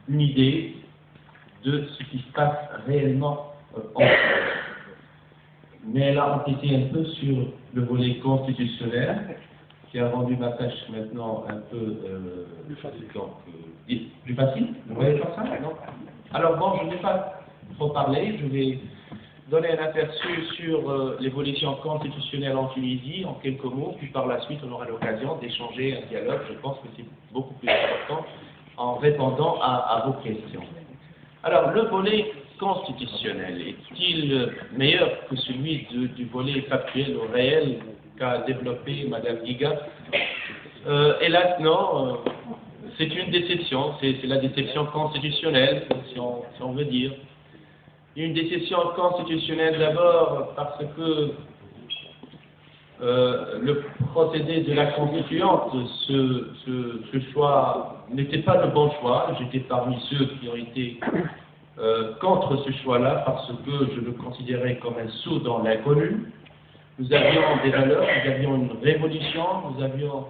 une idée de ce qui se passe réellement en France. Mais elle a enquêté un peu sur le volet constitutionnel, qui a rendu ma tâche maintenant un peu plus facile. Vous voyez comme ça? Alors bon, je ne vais pas trop parler, je vais donner un aperçu sur l'évolution constitutionnelle en Tunisie, en quelques mots, puis par la suite on aura l'occasion d'échanger un dialogue. Je pense que c'est beaucoup plus important en répondant à vos questions. Alors, le volet constitutionnel est-il meilleur que celui du volet factuel ou réel qu'a développé Mme Guiga? Hélas, non. C'est une déception. C'est la déception constitutionnelle, si on veut dire. Une déception constitutionnelle d'abord parce que le procédé de la constituante, ce choix n'était pas le bon choix. J'étais parmi ceux qui ont été contre ce choix-là parce que je le considérais comme un saut dans l'inconnu. Nous avions des valeurs, nous avions une révolution, nous avions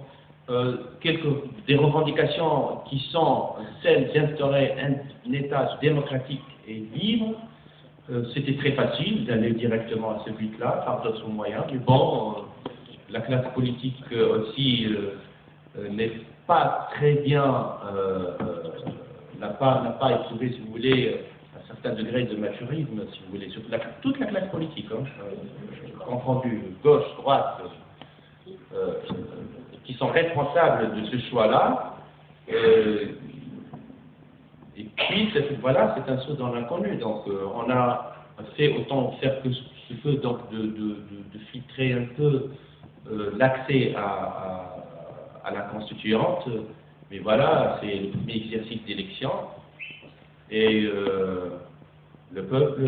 des revendications qui sont celles d'instaurer un État démocratique et libre. C'était très facile d'aller directement à ce but-là par d'autres moyens, mais bon, la classe politique aussi n'est pas très bien, n'a pas éprouvé, si vous voulez, un certain degré de maturisme, si vous voulez, sur toute la classe politique, confondue, gauche, droite, qui sont responsables de ce choix-là. Et puis, voilà, c'est un saut dans l'inconnu. Donc, on a fait autant faire que ce peut, donc, de filtrer un peu l'accès à la constituante. Mais voilà, c'est le premier exercice d'élection. Et le peuple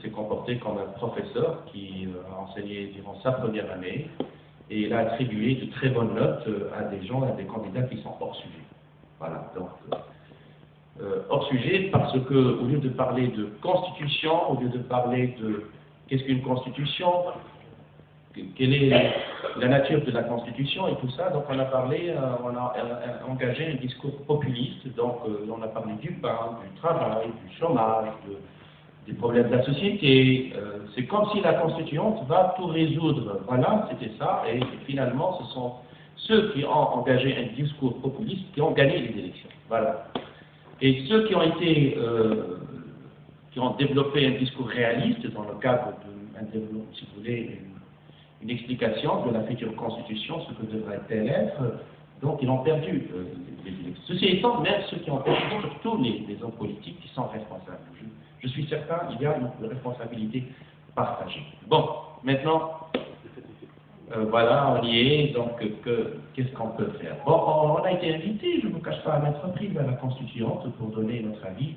s'est comporté comme un professeur qui a enseigné durant sa première année. Et il a attribué de très bonnes notes à des gens, à des candidats qui sont hors sujet. Voilà, donc... hors sujet parce que, au lieu de parler de constitution, au lieu de parler de qu'est-ce qu'une constitution, quelle est la nature de la constitution et tout ça, donc on a engagé un discours populiste, donc on a parlé du pain, du travail, du chômage, des problèmes de la société. C'est comme si la constituante va tout résoudre. Voilà, c'était ça, et finalement ce sont ceux qui ont engagé un discours populiste qui ont gagné les élections. Voilà. Et ceux qui ont développé un discours réaliste dans le cadre d'un développement, si vous voulez, une explication de la future constitution, ce que devrait-elle être, donc ils ont perdu les élections. Ceci étant, même ceux qui ont perdu, surtout les hommes politiques qui sont responsables. Je suis certain qu'il y a une responsabilité partagée. Bon, maintenant, voilà, on y est, donc qu'est-ce qu'on peut faire? Bon, on a été invité, je ne vous cache pas, à maintes reprises à la constituante pour donner notre avis,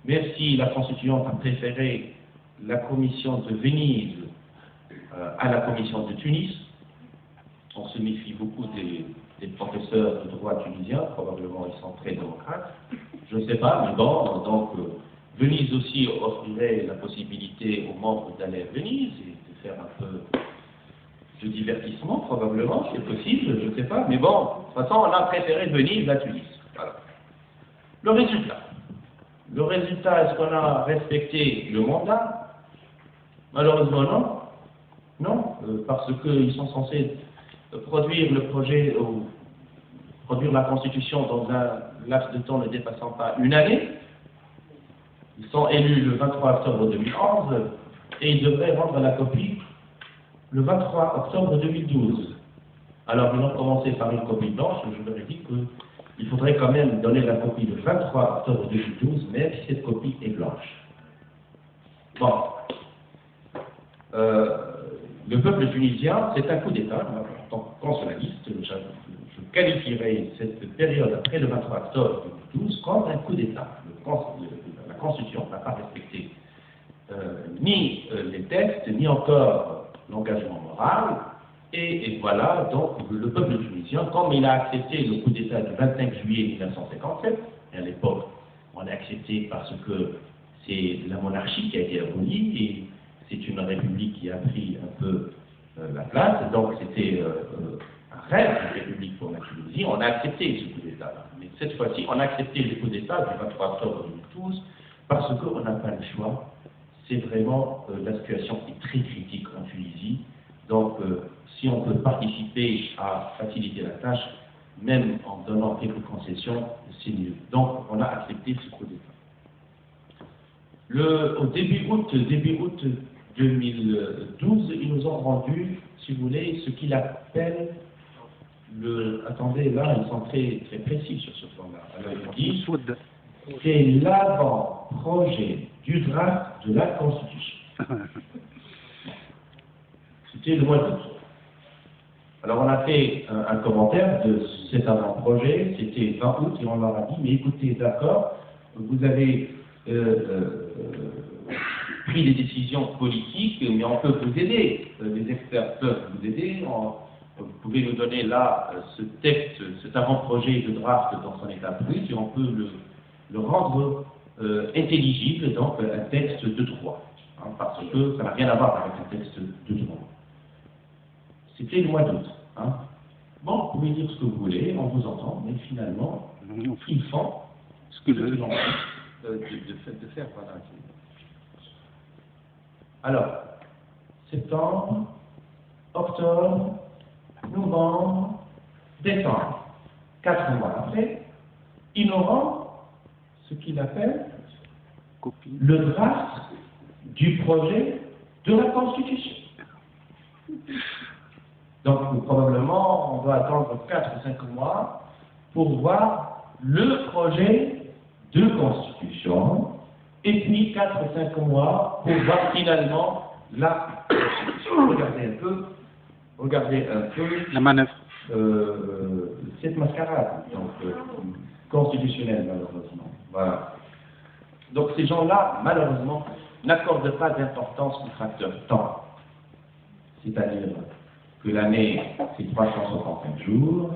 même si la constituante a préféré la commission de Venise à la commission de Tunis. On se méfie beaucoup des professeurs de droit tunisiens, probablement ils sont très démocrates, je ne sais pas, mais bon, donc Venise aussi offrirait la possibilité aux membres d'aller à Venise et de faire un peu de divertissement, probablement, c'est possible, je ne sais pas, mais bon, de toute façon, on a préféré Venise à Tunis. Voilà. Le résultat, est-ce qu'on a respecté le mandat? Malheureusement, non. Non, parce qu'ils sont censés produire le projet, ou produire la Constitution dans un laps de temps ne dépassant pas une année. Ils sont élus le 23 octobre 2011 et ils devraient rendre la copie le 23 octobre 2012. Alors, ils ont commencé par une copie blanche. Je leur ai dit qu'il faudrait quand même donner la copie le 23 octobre 2012, même si cette copie est blanche. Bon. Le peuple tunisien, c'est un coup d'État. En tant que constitutionnaliste, je qualifierais cette période après le 23 octobre 2012 comme un coup d'État. La Constitution n'a pas respecté ni les textes, ni encore l'engagement moral. Et voilà, donc, le peuple tunisien, comme il a accepté le coup d'État du 25 juillet 1957, et à l'époque, on l'a accepté parce que c'est la monarchie qui a été abolie, et c'est une république qui a pris un peu la place, donc c'était un rêve de république pour la Tunisie, on a accepté ce coup d'État-là. Mais cette fois-ci, on a accepté le coup d'État du 23 octobre 2012 parce qu'on n'a pas le choix. C'est vraiment la situation est très critique en Tunisie. Donc, si on peut participer à faciliter la tâche, même en donnant quelques concessions, c'est mieux. Donc, on a accepté ce coup d'État. Au début août 2012, ils nous ont rendu, si vous voulez, ce qu'ils appellent attendez, là, ils sont très, très précis sur ce point-là. Alors, ils disent, c'est l'avant-projet du draft de la Constitution. C'était le mois d'août. Alors, on a fait un commentaire de cet avant-projet, c'était 20 août, et on leur a dit, mais écoutez, d'accord, vous avez pris des décisions politiques, mais on peut vous aider. Les experts peuvent vous aider. Vous pouvez nous donner là ce texte, cet avant-projet de draft dans son état brut, et on peut le rendre intelligible, donc un texte de droit, hein, parce que ça n'a rien à voir avec un texte de droit. C'était le mois d'août. Hein. Bon, vous pouvez dire ce que vous voulez, on vous entend, mais finalement, ils font ce qu'ils ont envie de faire. Voilà. Alors, septembre, octobre, novembre, décembre, 4 mois après, ils nous rendent ce qu'il appelle le draft du projet de la Constitution. Donc, probablement, on doit attendre 4 ou 5 mois pour voir le projet de Constitution, et puis 4 ou 5 mois pour voir finalement la Constitution. Regardez un peu la manœuvre. Cette mascarade, donc constitutionnelle, malheureusement. Voilà. Donc, ces gens-là, malheureusement, n'accordent pas d'importance au facteur temps. C'est-à-dire que l'année, c'est 365 jours,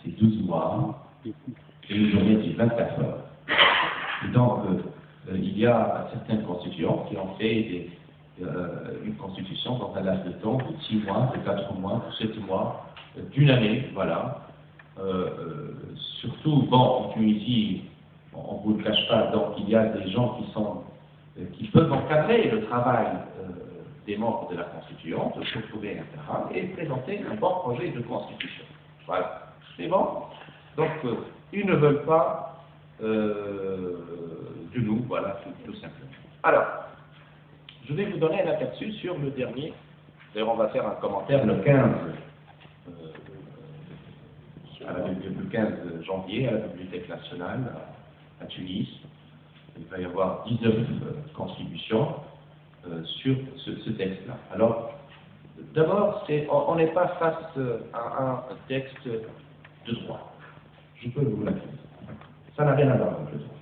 c'est 12 mois, et une journée, c'est 24 heures. Et donc, il y a certains constituants qui ont fait une constitution dans un laps de temps de 6 mois, de 4 mois, de 7 mois, d'une année, voilà. Surtout, bon, en Tunisie, on ne vous le cache pas, donc il y a des gens qui peuvent encadrer le travail des membres de la Constituante, pour trouver un terrain et présenter un bon projet de Constitution. Voilà. C'est bon. Donc, ils ne veulent pas de nous, voilà, tout simplement. Alors, je vais vous donner un aperçu sur le dernier. D'ailleurs, on va faire un commentaire le 15 janvier à la Bibliothèque nationale à Tunis. Il va y avoir 19 contributions sur ce texte-là. Alors, d'abord, on n'est pas face à un texte de droit. Je peux vous l'affirmer. Ça n'a rien à voir avec le droit.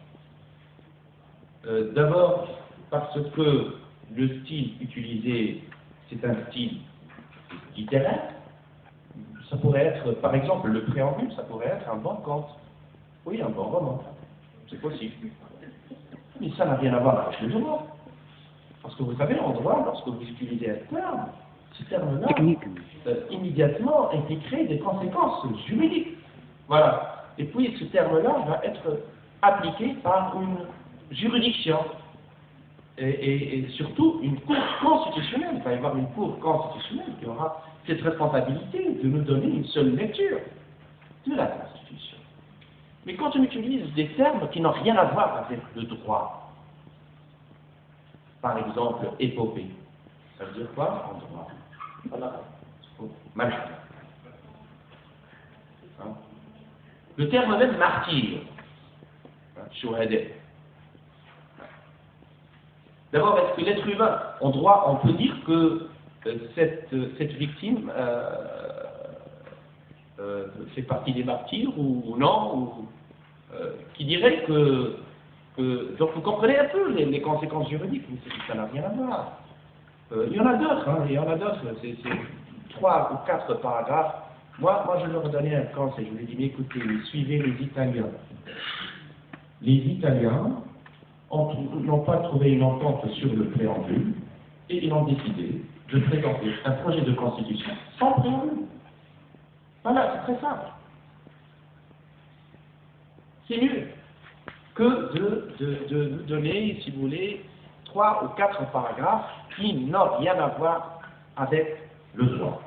D'abord, parce que le style utilisé, c'est un style littéraire. Ça pourrait être, par exemple, le préambule, ça pourrait être un bon conte. Oui, un bon roman. C'est possible. Mais ça n'a rien à voir avec le droit. Parce que vous savez, en droit, lorsque vous utilisez un terme, ce terme-là, immédiatement, impliquerait des conséquences juridiques. Voilà. Et puis, ce terme-là va être appliqué par une juridiction. Et surtout, une cour constitutionnelle. Il va y avoir une cour constitutionnelle qui aura cette responsabilité de nous donner une seule lecture de la Constitution. Mais quand on utilise des termes qui n'ont rien à voir avec le droit, par exemple, épopée, ça veut dire quoi en droit? Martyr. Hein? Le terme même martyr, shuhada. D'abord, est-ce que l'être humain, en droit, on peut dire que cette victime fait partie des martyrs ou non qui dirait que donc vous comprenez un peu les conséquences juridiques, mais ça n'a rien à voir. Il y en a d'autres, hein, il y en a d'autres, c'est 3 ou 4 paragraphes. Moi, je leur donnais un conseil, je lui ai dit, mais écoutez, suivez les Italiens. Les Italiens n'ont pas trouvé une entente sur le préambule et ils ont décidé de présenter un projet de constitution sans préambule. Voilà, c'est très simple. C'est mieux que de nous donner, si vous voulez, 3 ou 4 paragraphes qui n'ont rien à voir avec le droit.